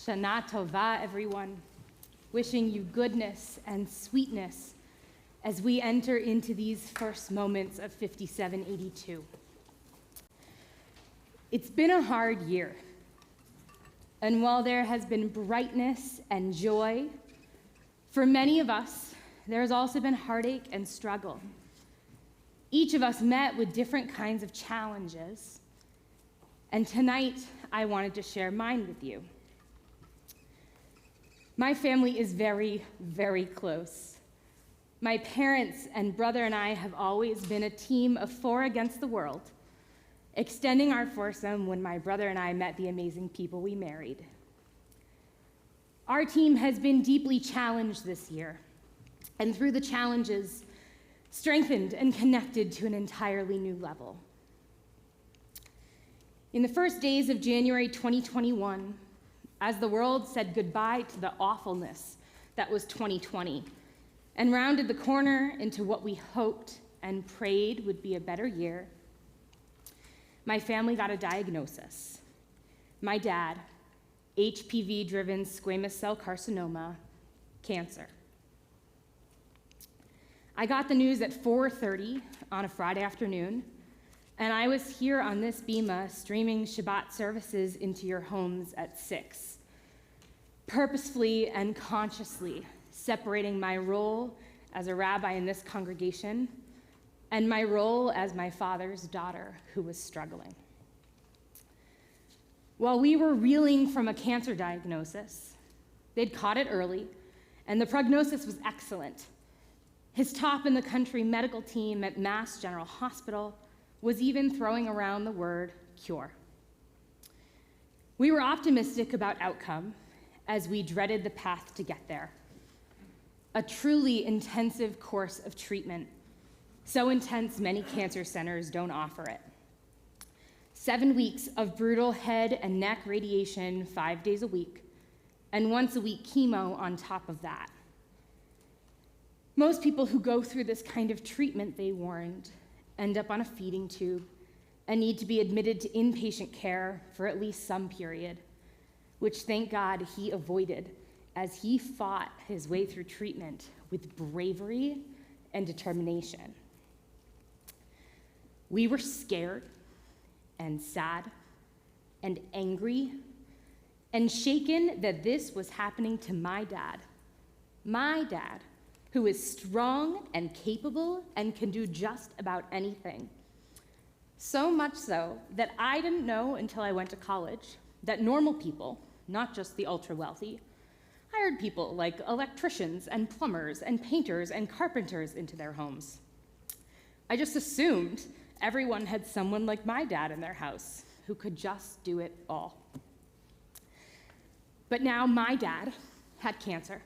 Shana Tova, everyone. Wishing you goodness and sweetness as we enter into these first moments of 5782. It's been a hard year, and while there has been brightness and joy, for many of us, there has also been heartache and struggle. Each of us met with different kinds of challenges, and tonight I wanted to share mine with you. My family is very, very close. My parents and brother and I have always been a team of 4 against the world, extending our foursome when my brother and I met the amazing people we married. Our team has been deeply challenged this year, and through the challenges, strengthened and connected to an entirely new level. In the first days of January 2021, as the world said goodbye to the awfulness that was 2020 and rounded the corner into what we hoped and prayed would be a better year, my family got a diagnosis. My dad, HPV-driven squamous cell carcinoma, cancer. I got the news at 4:30 on a Friday afternoon, and I was here on this bima streaming Shabbat services into your homes at 6, purposefully and consciously separating my role as a rabbi in this congregation and my role as my father's daughter who was struggling. While we were reeling from a cancer diagnosis, they'd caught it early, and the prognosis was excellent. His top in the country medical team at Mass General Hospital was even throwing around the word cure. We were optimistic about outcome as we dreaded the path to get there. A truly intensive course of treatment, so intense many cancer centers don't offer it. 7 weeks of brutal head and neck radiation 5 days a week, and once a week chemo on top of that. Most people who go through this kind of treatment, they warned, end up on a feeding tube and need to be admitted to inpatient care for at least some period, which thank God he avoided as he fought his way through treatment with bravery and determination. We were scared and sad and angry and shaken that this was happening to my dad, who is strong and capable and can do just about anything. So much so that I didn't know until I went to college that normal people, not just the ultra-wealthy, hired people like electricians and plumbers and painters and carpenters into their homes. I just assumed everyone had someone like my dad in their house who could just do it all. But now my dad had cancer,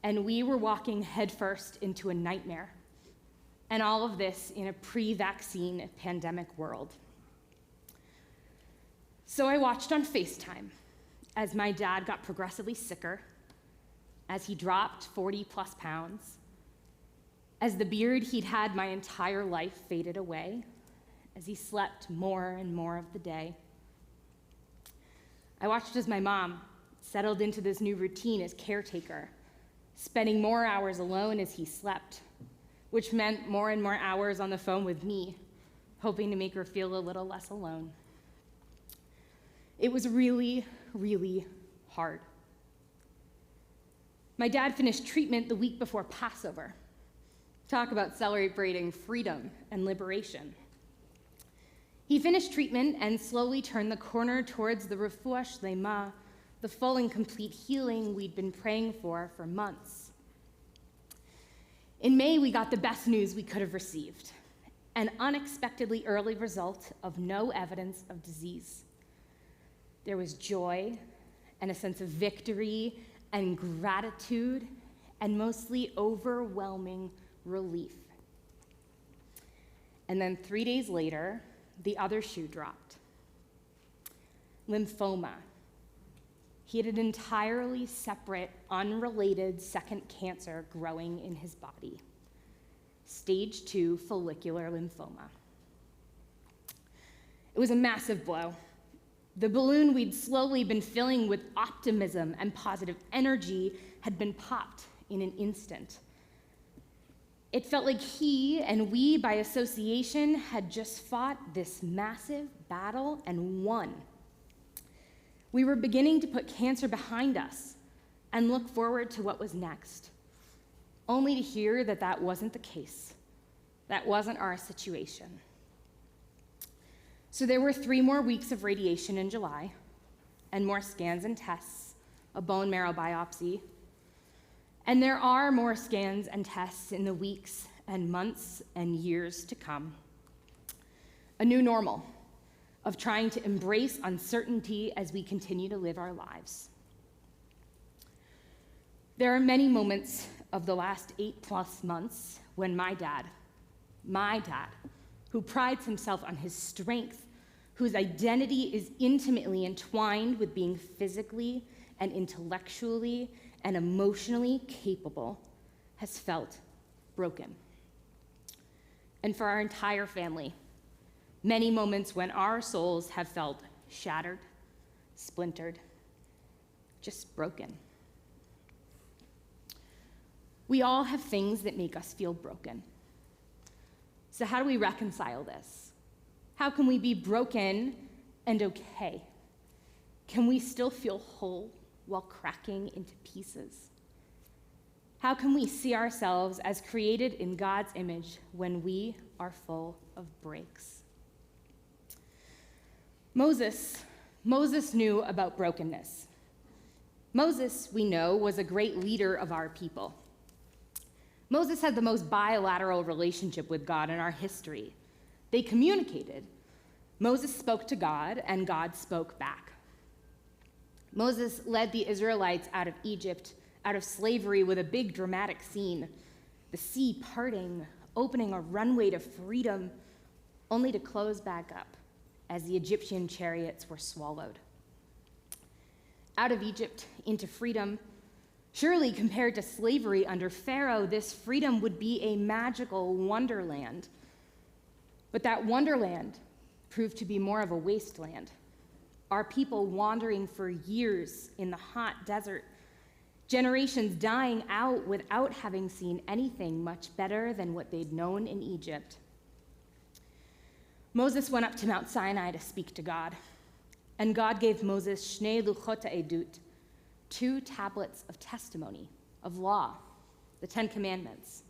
and we were walking headfirst into a nightmare, and all of this in a pre-vaccine pandemic world. So I watched on FaceTime as my dad got progressively sicker, as he dropped 40 plus pounds, as the beard he'd had my entire life faded away, as he slept more and more of the day. I watched as my mom settled into this new routine as caretaker, spending more hours alone as he slept, which meant more and more hours on the phone with me, hoping to make her feel a little less alone. It was really, really hard. My dad finished treatment the week before Passover. Talk about celebrating freedom and liberation. He finished treatment and slowly turned the corner towards the refuah shlema, the full and complete healing we'd been praying for months. In May, we got the best news we could have received, an unexpectedly early result of no evidence of disease. There was joy and a sense of victory and gratitude and mostly overwhelming relief. And then 3 days later, the other shoe dropped. Lymphoma. He had an entirely separate, unrelated second cancer growing in his body. Stage 2 follicular lymphoma. It was a massive blow, The balloon we'd slowly been filling with optimism and positive energy had been popped in an instant. It felt like he and we, by association, had just fought this massive battle and won. We were beginning to put cancer behind us and look forward to what was next, only to hear that that wasn't the case. That wasn't our situation. So there were 3 more weeks of radiation in July, and more scans and tests, a bone marrow biopsy. And there are more scans and tests in the weeks and months and years to come. A new normal of trying to embrace uncertainty as we continue to live our lives. There are many moments of the last 8+ months when my dad, who prides himself on his strength, whose identity is intimately entwined with being physically and intellectually and emotionally capable, has felt broken. And for our entire family, many moments when our souls have felt shattered, splintered, just broken. We all have things that make us feel broken. So how do we reconcile this? How can we be broken and okay? Can we still feel whole while cracking into pieces? How can we see ourselves as created in God's image when we are full of breaks? Moses knew about brokenness. Moses, we know, was a great leader of our people. Moses had the most bilateral relationship with God in our history. They communicated. Moses spoke to God, and God spoke back. Moses led the Israelites out of Egypt, out of slavery, with a big dramatic scene. The sea parting, opening a runway to freedom, only to close back up as the Egyptian chariots were swallowed. Out of Egypt into freedom. Surely, compared to slavery under Pharaoh, this freedom would be a magical wonderland. But that wonderland proved to be more of a wasteland. Our people wandering for years in the hot desert, generations dying out without having seen anything much better than what they'd known in Egypt. Moses went up to Mount Sinai to speak to God, and God gave Moses Shnei Luchot Edut, 2 tablets of testimony, of law, the 10 Commandments.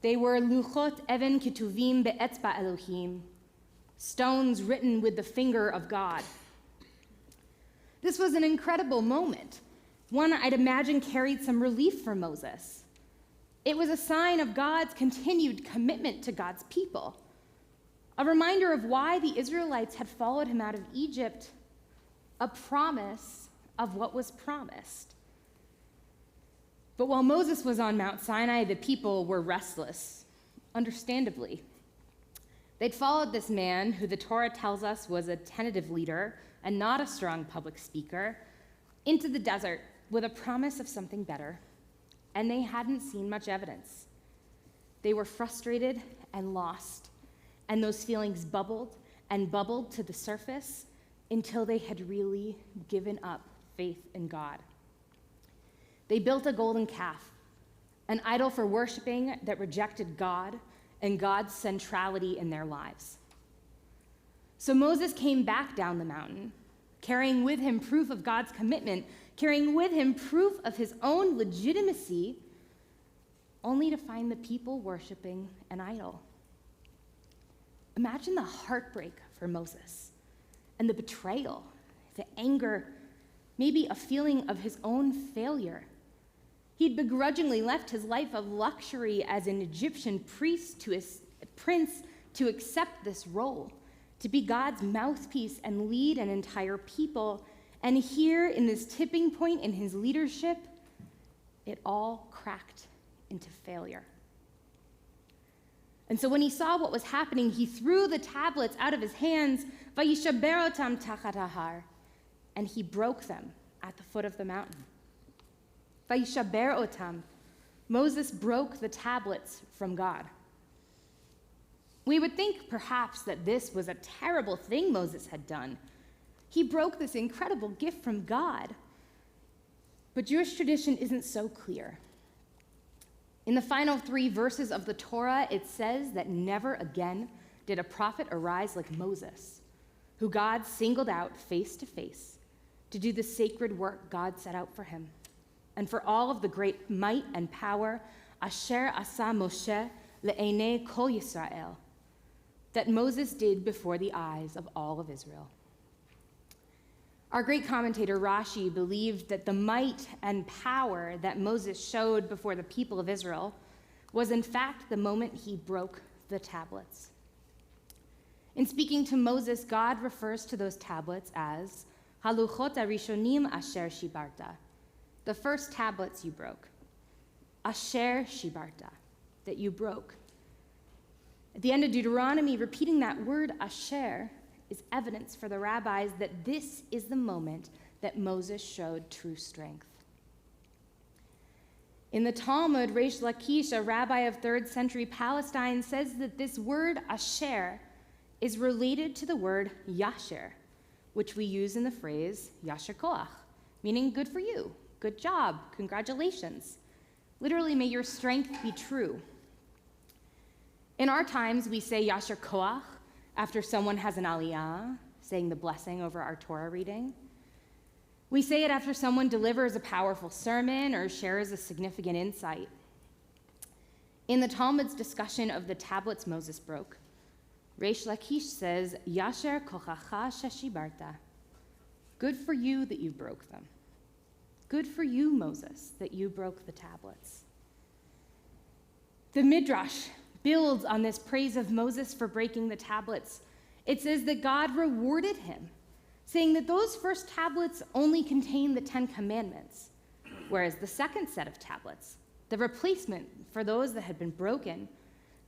They were Luchot Even Ketuvim Be'etzba Elohim, stones written with the finger of God. This was an incredible moment, one I'd imagine carried some relief for Moses. It was a sign of God's continued commitment to God's people, a reminder of why the Israelites had followed him out of Egypt, a promise of what was promised. But while Moses was on Mount Sinai, the people were restless, understandably. They'd followed this man who the Torah tells us was a tentative leader and not a strong public speaker, into the desert with a promise of something better, and they hadn't seen much evidence. They were frustrated and lost, and those feelings bubbled and bubbled to the surface until they had really given up faith in God. They built a golden calf, an idol for worshiping that rejected God and God's centrality in their lives. So Moses came back down the mountain, carrying with him proof of God's commitment, carrying with him proof of his own legitimacy, only to find the people worshiping an idol. Imagine the heartbreak for Moses and the betrayal, the anger, maybe a feeling of his own failure. He'd begrudgingly left his life of luxury as an Egyptian priest to his prince to accept this role, to be God's mouthpiece and lead an entire people. And here, in this tipping point in his leadership, it all cracked into failure. And so when he saw what was happening, he threw the tablets out of his hands, vayishaber otam tachat hahar, and he broke them at the foot of the mountain. Vayishaber otam. Moses broke the tablets from God. We would think perhaps that this was a terrible thing Moses had done. He broke this incredible gift from God. But Jewish tradition isn't so clear. In the final 3 verses of the Torah, it says that never again did a prophet arise like Moses, who God singled out face to face to do the sacred work God set out for him, and for all of the great might and power, asher asa Moshe le'enei kol Yisrael, that Moses did before the eyes of all of Israel. Our great commentator Rashi believed that the might and power that Moses showed before the people of Israel was in fact the moment he broke the tablets. In speaking to Moses, God refers to those tablets as haluchot arishonim asher shibarta, the first tablets you broke, asher shibarta, that you broke. At the end of Deuteronomy, repeating that word asher is evidence for the rabbis that this is the moment that Moses showed true strength. In the Talmud, Reish Lakish, a rabbi of 3rd century Palestine, says that this word asher is related to the word yasher, which we use in the phrase yasher koach, meaning good for you, good job, congratulations. Literally, may your strength be true. In our times, we say yasher koach after someone has an aliyah, saying the blessing over our Torah reading. We say it after someone delivers a powerful sermon or shares a significant insight. In the Talmud's discussion of the tablets Moses broke, Reish Lakish says, Yasher kochacha sheshibarta. Good for you that you broke them. Good for you, Moses, that you broke the tablets. The Midrash builds on this praise of Moses for breaking the tablets. It says that God rewarded him, saying that those first tablets only contain the 10 commandments, whereas the second set of tablets, the replacement for those that had been broken,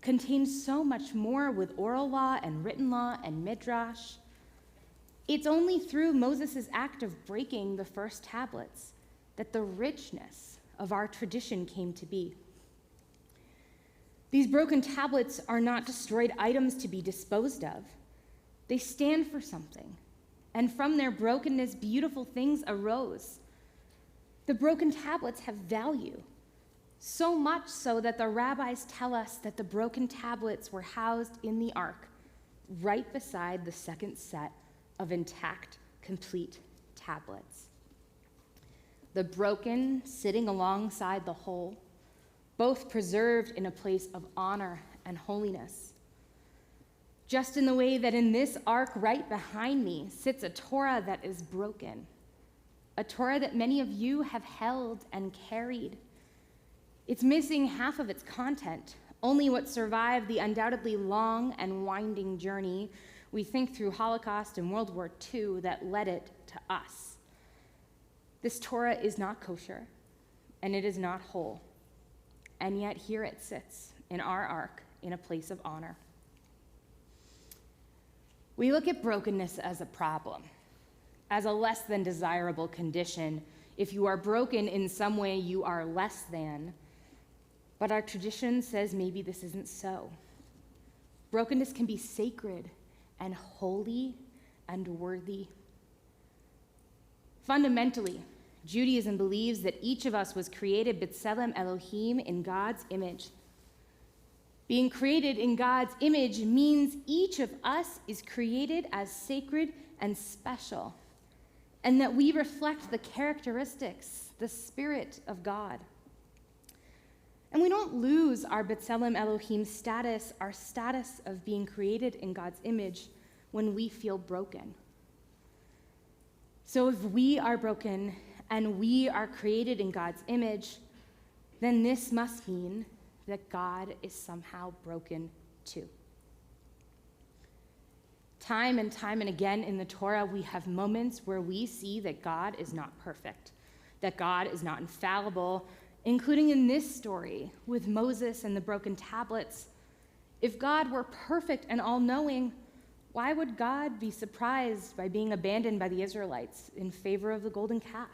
contained so much more with oral law and written law and midrash. It's only through Moses' act of breaking the first tablets that the richness of our tradition came to be. These broken tablets are not destroyed items to be disposed of. They stand for something, and from their brokenness, beautiful things arose. The broken tablets have value, so much so that the rabbis tell us that the broken tablets were housed in the ark, right beside the second set of intact, complete tablets. The broken sitting alongside the whole, both preserved in a place of honor and holiness. Just in the way that in this ark right behind me sits a Torah that is broken, a Torah that many of you have held and carried. It's missing half of its content, only what survived the undoubtedly long and winding journey we think through Holocaust and World War II that led it to us. This Torah is not kosher, and it is not whole. And yet here it sits in our ark in a place of honor. We look at brokenness as a problem, as a less than desirable condition. If you are broken in some way, you are less than. But our tradition says maybe this isn't so. Brokenness can be sacred and holy and worthy. Fundamentally, Judaism believes that each of us was created b'tselem Elohim, in God's image. Being created in God's image means each of us is created as sacred and special, and that we reflect the characteristics, the Spirit of God. And we don't lose our b'tselem Elohim status, our status of being created in God's image, when we feel broken. So if we are broken and we are created in God's image, then this must mean that God is somehow broken too. Time and again in the Torah, we have moments where we see that God is not perfect, that God is not infallible, including in this story with Moses and the broken tablets. If God were perfect and all-knowing, why would God be surprised by being abandoned by the Israelites in favor of the golden calf?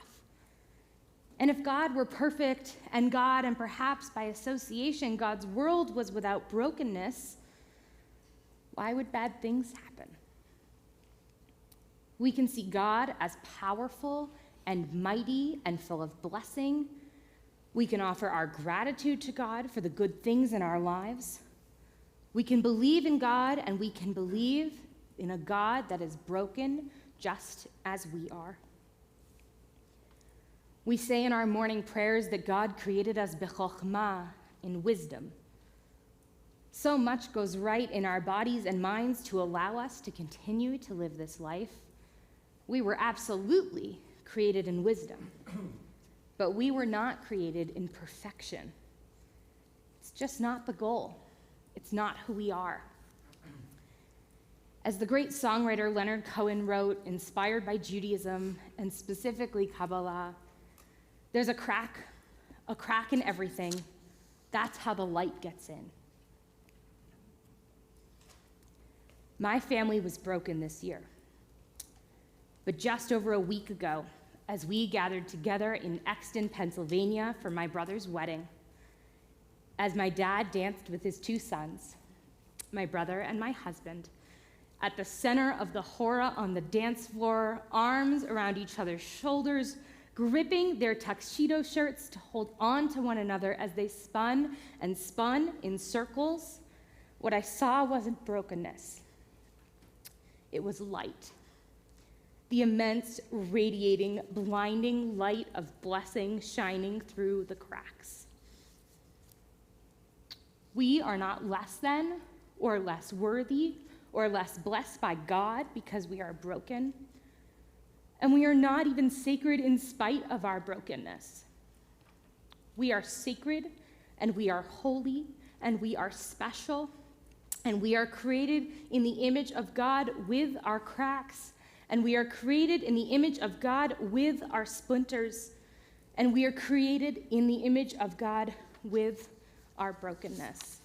And if God were perfect and God, and perhaps by association, God's world was without brokenness, why would bad things happen? We can see God as powerful and mighty and full of blessing. We can offer our gratitude to God for the good things in our lives. We can believe in God, and we can believe in a God that is broken just as we are. We say in our morning prayers that God created us b'chokhmah, in wisdom. So much goes right in our bodies and minds to allow us to continue to live this life. We were absolutely created in wisdom, but we were not created in perfection. It's just not the goal. It's not who we are. As the great songwriter Leonard Cohen wrote, inspired by Judaism and specifically Kabbalah, there's a crack in everything. That's how the light gets in. My family was broken this year. But just over a week ago, as we gathered together in Exton, Pennsylvania for my brother's wedding, as my dad danced with his two sons, my brother and my husband, at the center of the hora on the dance floor, arms around each other's shoulders, gripping their tuxedo shirts to hold on to one another as they spun and spun in circles, what I saw wasn't brokenness. It was light. The immense, radiating, blinding light of blessing shining through the cracks. We are not less than, or less worthy, or less blessed by God because we are broken. And we are not even sacred in spite of our brokenness. We are sacred, and we are holy, and we are special, and we are created in the image of God with our cracks, and we are created in the image of God with our splinters, and we are created in the image of God with our brokenness.